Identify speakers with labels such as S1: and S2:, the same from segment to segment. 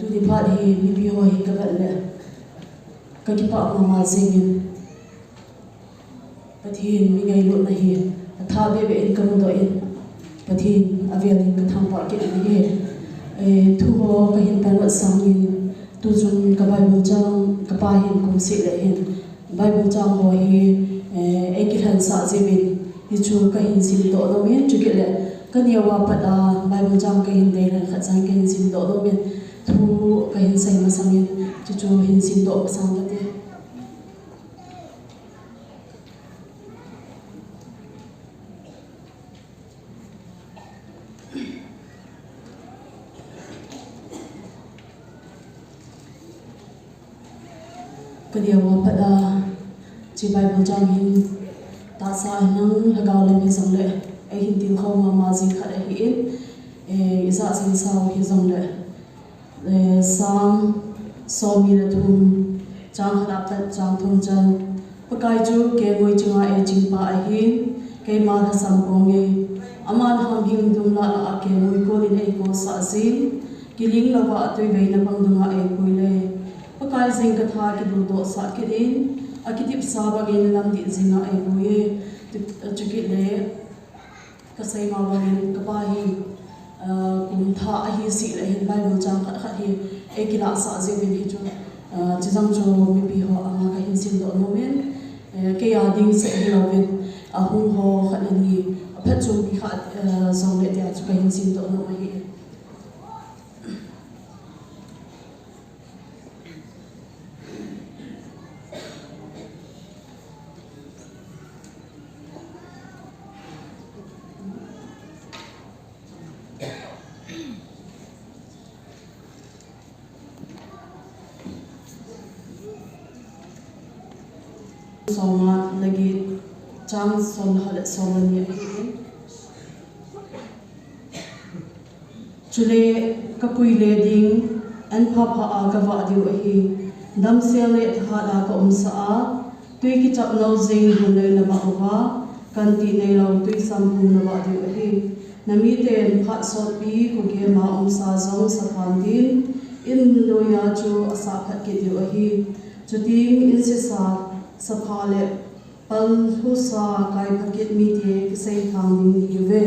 S1: tu di phat hi mi bi ho hi ka le ka ki pa ma zingin pathin mi ngai lo na hi tha be be in kam do in pathin avialin ka thang pa ke ni thu ho ka hin pa wa sangin tu jun ka bible chang ka pa hin kum si le hin bible chang ho hi e ki han sa je bin hi chu ka hin sim do no men chu ke le ka ni wa pa da bible chang ka hin dei kha chang ka hin sim do no men thu ka hin sai ma sangin chu chu hin sim do sang ka te dia wa pada chi bible jang hin ta sa nang lagaw le mi sang le ai hin tin kho ma jing kha hi in isa sin sa hi sang le sam so mi le thum chang khap ta chang thum chan pakai chu ke goi chunga e jing pa ai hin ke ma tha sam pong e aman ham him dum la la ke moi ko lin ai ko sa sin kiling lawa atoi vei na pang dunga ai koi le pakai zing ka tha ki du do sa ki din akitip sa ba gen lam di zinga ai buye chuki le ka sai ma ba gen ka pa hi kum tha a hi si le hin bible chang kha kha hi e ki la sa je bin hi chu chi jang cho mi pi ho anga ka hin sim do no men ke ya ding se hi lo bin a hung ho kha ni phat chu bi kha zong le dia chu ka hin sim do no ma hi Soma lagi chang son hal soma ni chule kapui le ding an pha pha a ka wa diu hi dam se le tha da ka sa a tui ki chap no jing hun le na ba wa kan ti nei lo tui sam hun na wa diu hi nami ten pha so pi ko ge ma sa zong sa phan din in lo ya chu asa phat ke diu hi chuting in se sa saphale pal husa kai phakit mi te kisai thang ning hi ve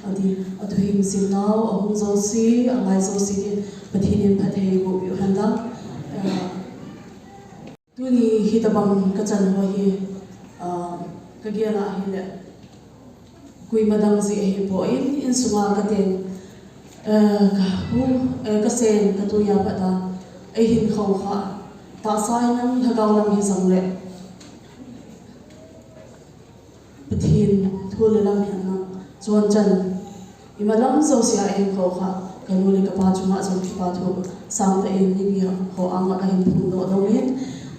S1: adi athuim sinau ahung zo si angai zo si pathinin phathei bo yu handa tuni hitabang kachan ho hi kagiala hi le kui madang zi hi po in sunga ka ten ka hu ka sen ka tu ya pada ai hin khaw kha ta sai nam thagaw lam hi sang le pathin thul lam hian na chon chan imalam zo sia em kho kha kanu le ka pa chuma zo ki pa thu sang ta in ni bi ho anga ka hin thum do do me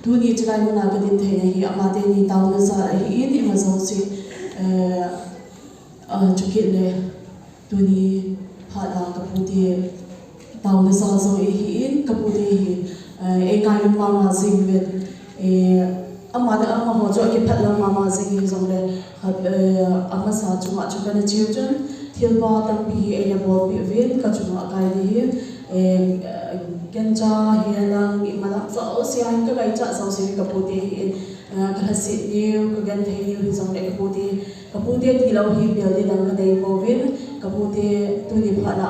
S1: tu ni chai na ka din thei hi ama te ni taw na sa hi in ima zo si chukit le tu ni pha da ka pu te taw na sa zo hi in ka pu te hi e kai ma ma zing vet ama da ama ho jo ki phat la ma ma zing hi zong le ama sa chuma chuka na children thilba tam pi e na bo pi ven ka chuma kai ni kencha hialang i malam so sian ka gai cha so si ka pu te ka hasi ni ka gan the ni zong le ka pu te ti lo hi bel di dang ka dei bo ven ka pu te tu ni pha la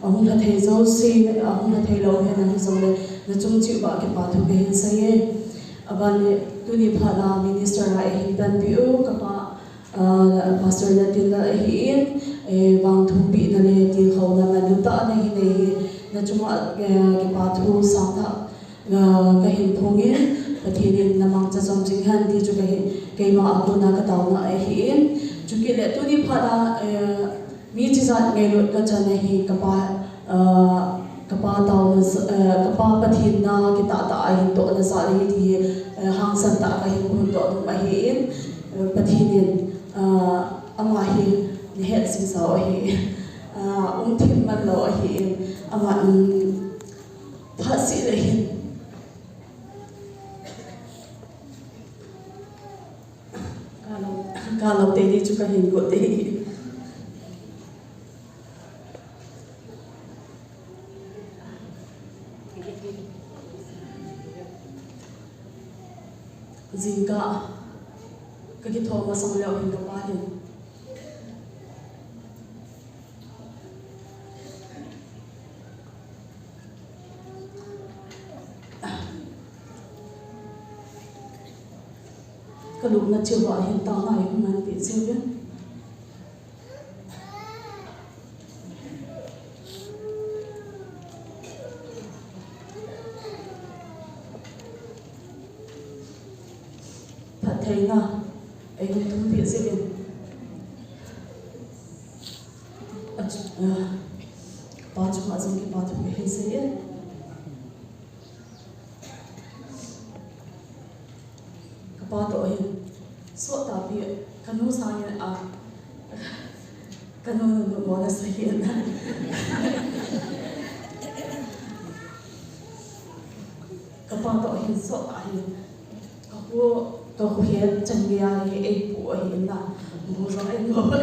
S1: ahun ha thei zo si ahun ha thei lo he na zong le na chung chi ba ke pa thu be hin sai e aban tu ni pha la minister ra hi dan bi o ka pa pastor na tin la hi in wang thu bi na le ti kho na ma du ta na hi nei na chuma ke pa thu sa tha ka hin thonge pathin na mang cha som jing han ti chu ke ma ko na ka taw na hi in chu ke le tu ni pha la mi chi za nge lo ka cha na hi ka pa taw na ka pa pathin na ki ta ai to na sa ri ti hang san ta ka hin hun to ma hi in pathin ama hi ni het sim sa hi thim man lo hi ama pha si le hin ka lo te ni chu ka hin go te Zinga cái thô mà xong liệu hình cái ba hình cái lúc nó chưa gọi hiện tao này mà bị siêu biết thật thấy là anh không biết gì về bao nhiêu mà dùng cái bao nhiêu cái hình gì ấy cái bao nhiêu hình số ta bị cái nút sang như cái nút nó là sao hiện nay cái bao nhiêu hình số ta hình cái hiện chân bia thì em bùa hiện là bùa rồi em ngồi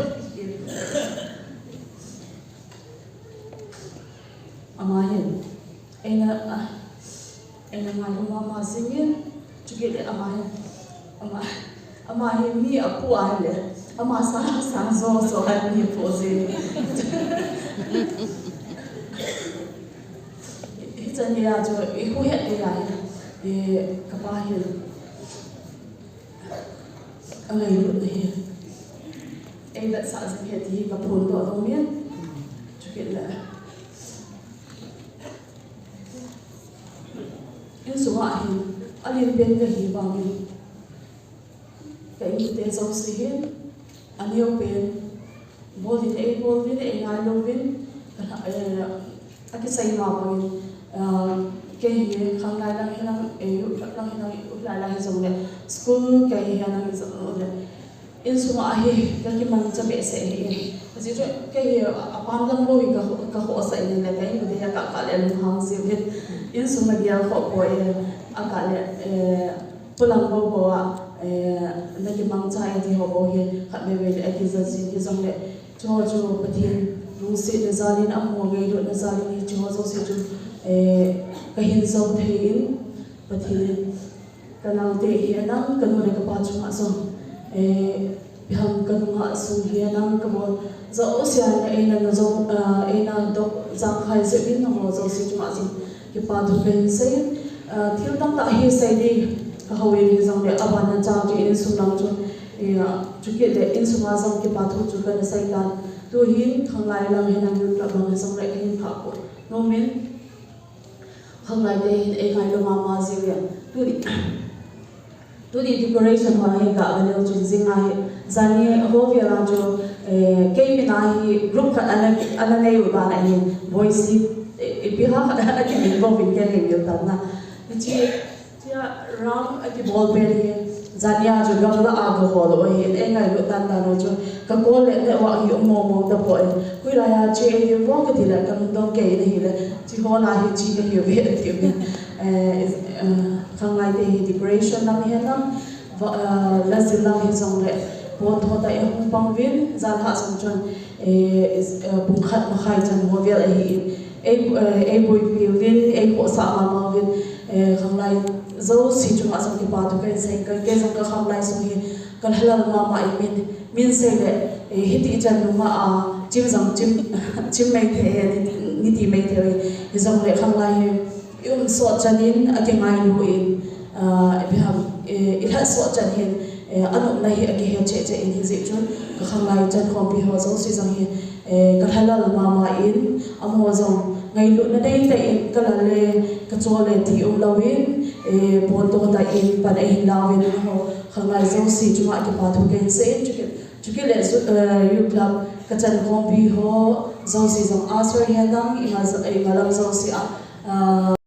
S1: ama hiện em là ngày hôm mà sinh viên chú kia để ama hiện mi ở bùa hay là ama sáng gió hay mi bùa gì chân bia cho em không hiện cái này thì các bạn hiện anh ấy luôn này em đã xả dịch hết thì gặp hồn đỏ đâu biết chú kiện là những số ngoại thì anh liên bên cái gì vào mình cái như thế giống gì hết anh yêu bên vô thì em ngay luôn bên cái say vào mình cái gì không lại đang lại là giống này school cái gì đang giống này in số ai cái mình cho bé sẽ cái gì cái apam lăng bôi cái họ sẽ này cái như thế cả lại hàng gì hết in số mà dia họ bôi cả lại pulang bôi cái mang trái thì họ bôi khát bề cái gì cái giống này cho cái thiên luôn sẽ là gia đình âm mùa ngày rồi là gia đình cho sẽ cái hiện dấu thấy và thì cái nào để hiện năng cái nào để cái bao chung ạ rồi hằng cái ngã xuống hiện năng cái bộ dấu xe này là dấu là đọc giang khai sẽ biết nó dấu xe chung ạ gì cái bao thu cái sẽ thiếu tăng tại hiện sẽ đi cái hậu yên dòng để áp anh cha cho in xuống năng cho chú kiện để in xuống dòng cái bao thu chú cái sẽ đàn tôi hiện không lại làm hiện năng được bằng dòng lại cái hiện pháp của nó miễn không lại đây em hay lo mama gì vậy tôi đi decoration hoa hay cả anh em chúng sinh ai zani hồ về là cho cái bên này group khác anh này ở bên này voice bị hát anh cái mình vào bên cái hình tượng na chị ram cái ball pen zani cho gặp là ag hồ rồi em ngay lúc tan tan rồi cái cô lên để vào hiểu mồm tập bội quy lại chị em vô cái thì là cái đông cái này là chị hồ là chị cái hiểu biết thì không lại thì decoration năm hiện năm là gì làm hiện trong này bốn thọ tại em bằng viên gian hạ trong chân bùng khát mà khai chân mua việc ấy em bồi viên em hỗ trợ mà viên không lại dấu xí chúng ta trong cái bao cái gì cái trong cái không lại xong thì cái halal mà mãi mình sẽ để hết đi chân mà chim mấy thế như thì mấy thế thì trong này không lại yung suat janin ati ngai lu in biham ilha suat jan hin anu nahi ati he che in hi zi chun ka khangai jan khom bi ho zo si jang hi ka halal mama in amo zong ngai lu na dei ta in ka la le ka chole ti lawin bon to ta in pan ai lawin ho khangai zo si chuma ki pa thu ken se chuki le yu club ka chan khom bi ho zo si jong aswer he dang ima lam zo si a